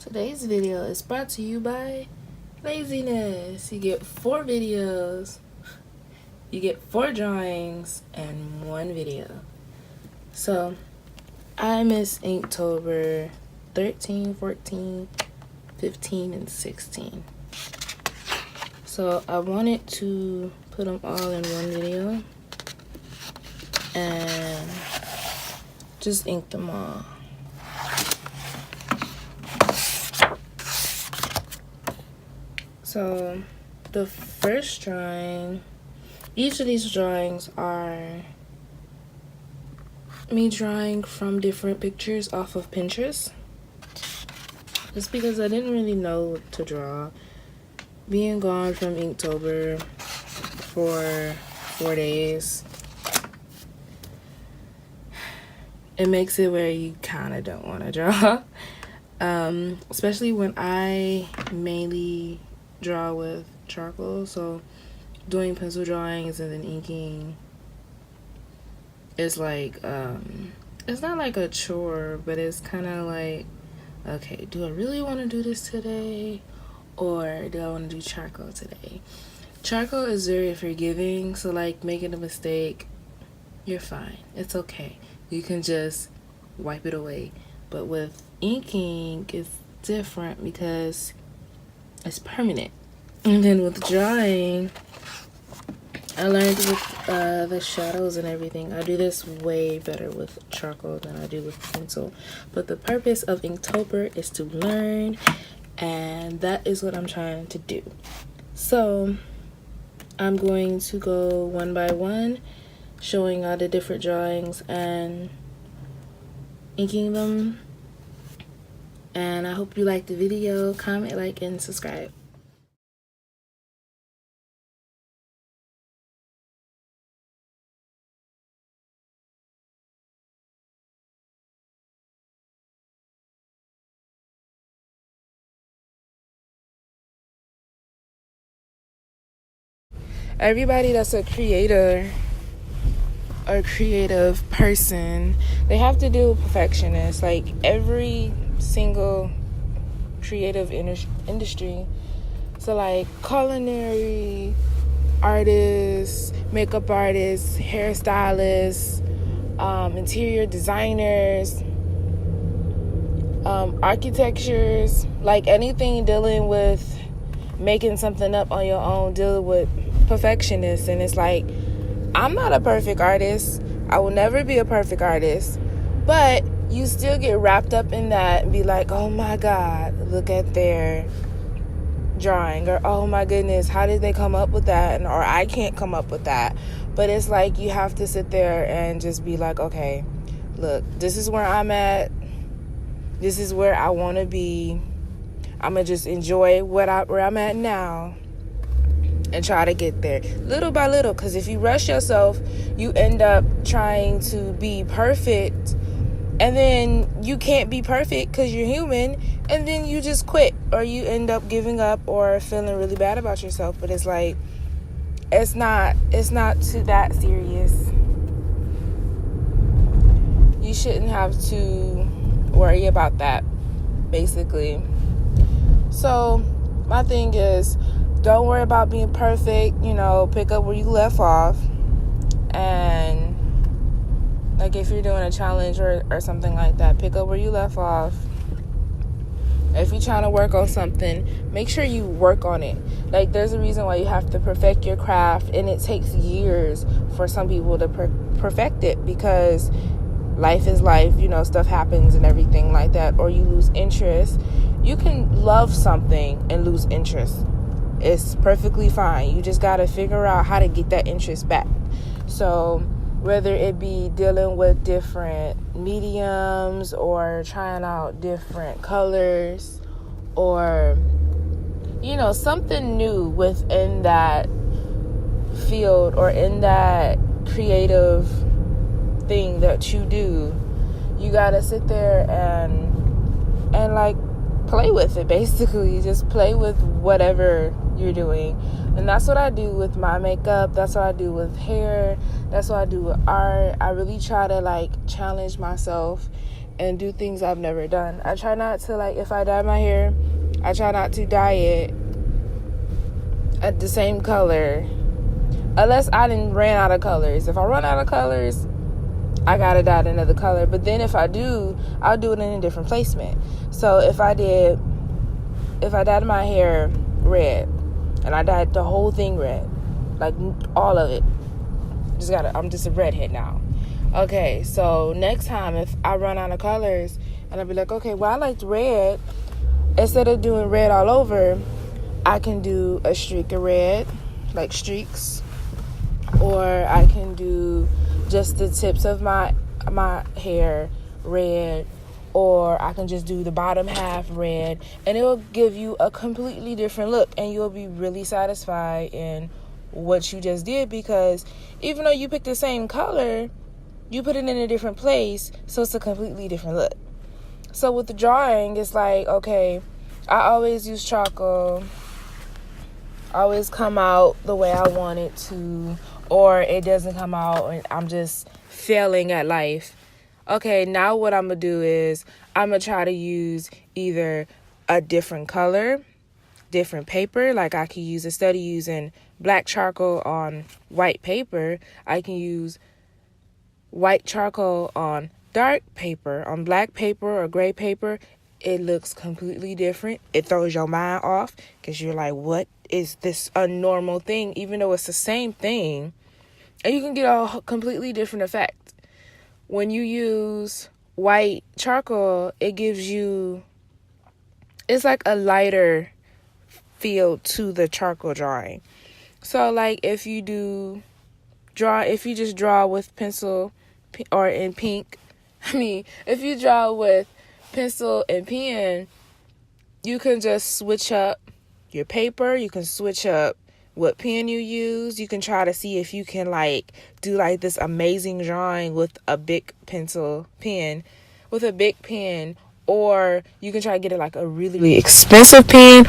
Today's video is brought to you by laziness. You get 4 videos, you get 4 drawings, and 1 video. So, I miss Inktober 13, 14, 15, and 16. So, I wanted to put them all in one video and just ink them all. So the first drawing, each of these drawings are me drawing from different pictures off of Pinterest. Just because I didn't really know what to draw. Being gone from Inktober for 4 days, it makes it where you kind of don't want to draw. Especially when I mainly draw with charcoal, so doing pencil drawings and then inking is like it's not like a chore, but it's kind of like, okay, do I really want to do this today, or do I want to do charcoal today? Charcoal is very forgiving, so like making a mistake, you're fine, it's okay, you can just wipe it away. But with inking, it's different because it's permanent. And then with drawing, I learned with the shadows and everything, I do this way better with charcoal than I do with pencil. But the purpose of Inktober is to learn, and that is what I'm trying to do. So I'm going to go one by one, showing all the different drawings and inking them. And I hope you like the video. Comment, like, and subscribe. Everybody that's a creator or creative person, they have to deal with perfectionists. Like every single creative industry, so like culinary artists, makeup artists, hairstylists, interior designers, architectures, like anything dealing with making something up on your own, dealing with perfectionists. And it's like, I'm not a perfect artist, I will never be a perfect artist, but you still get wrapped up in that and be like, oh my god, look at their drawing, or oh my goodness, how did they come up with that, or I can't come up with that. But it's like you have to sit there and just be like, okay, look, this is where I'm at, this is where I want to be, I'm gonna just enjoy where I'm at now and try to get there little by little. Because if you rush yourself, you end up trying to be perfect, and then you can't be perfect because you're human, and then you just quit, or you end up giving up or feeling really bad about yourself. But it's like, it's not too that serious. You shouldn't have to worry about that, basically. So my thing is, don't worry about being perfect, pick up where you left off. And like if you're doing a challenge or something like that, pick up where you left off. If you're trying to work on something, make sure you work on it. Like there's a reason why you have to perfect your craft, and it takes years for some people to perfect it, because life is life, stuff happens and everything like that, or you lose interest. You can love something and lose interest. It's perfectly fine. You just got to figure out how to get that interest back. So whether it be dealing with different mediums, or trying out different colors, or something new within that field or in that creative thing that you do, you got to sit there and like play with it. Basically just play with whatever you're doing. And that's what I do with my makeup. That's what I do with hair. That's what I do with art. I really try to like challenge myself and do things I've never done. I try not to, like, if I dye my hair, I try not to dye it at the same color unless I didn't ran out of colors. If I run out of colors, I gotta dye it another color. But then if I do, I'll do it in a different placement. So if I dyed my hair red and I dyed the whole thing red, like all of it, I'm just a redhead now. Okay, so next time if I run out of colors and I'll be like, okay, well, I liked red, instead of doing red all over, I can do a streak of red, like streaks, or I can do just the tips of my hair red, or I can just do the bottom half red, and it will give you a completely different look, and you'll be really satisfied in what you just did, because even though you picked the same color, you put it in a different place, so it's a completely different look. So with the drawing, it's like, okay, I always use charcoal, always come out the way I want it to, or it doesn't come out and I'm just failing at life. Okay, now what I'm going to do is I'm going to try to use either a different color, different paper. Like I can use, instead of using black charcoal on white paper, I can use white charcoal on dark paper, on black paper or gray paper. It looks completely different. It throws your mind off because you're like, what is this a normal thing? Even though it's the same thing. And you can get a completely different effect. When you use white charcoal, it gives you, it's like a lighter feel to the charcoal drawing. So like if you just draw with pencil or in pink, if you draw with pencil and pen, you can just switch up your paper. You can switch up what pen you use. You can try to see if you can like do like this amazing drawing with a big pen, or you can try to get it like a really, really expensive pen.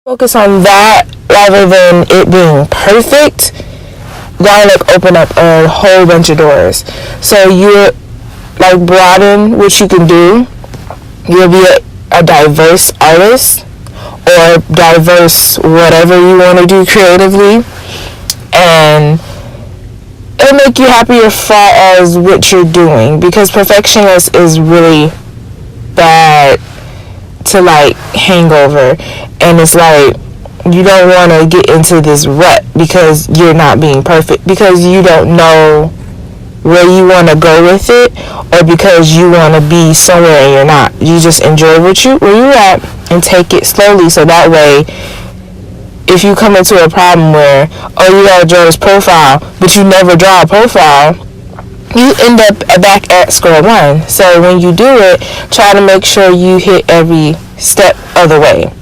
Focus on that rather than it being perfect. That'll like open up a whole bunch of doors. So you like broaden what you can do. You'll be a diverse artist, or diverse whatever you want to do creatively, and it'll make you happier as far as what you're doing, because perfection is really bad to like hang over, and it's like you don't want to get into this rut because you're not being perfect, because you don't know where you want to go with it, or because you want to be somewhere and you're not. You just enjoy where you're at and take it slowly, so that way if you come into a problem where, oh, you gotta draw this profile, but you never draw a profile, you end up back at square one. So when you do it, try to make sure you hit every step of the way.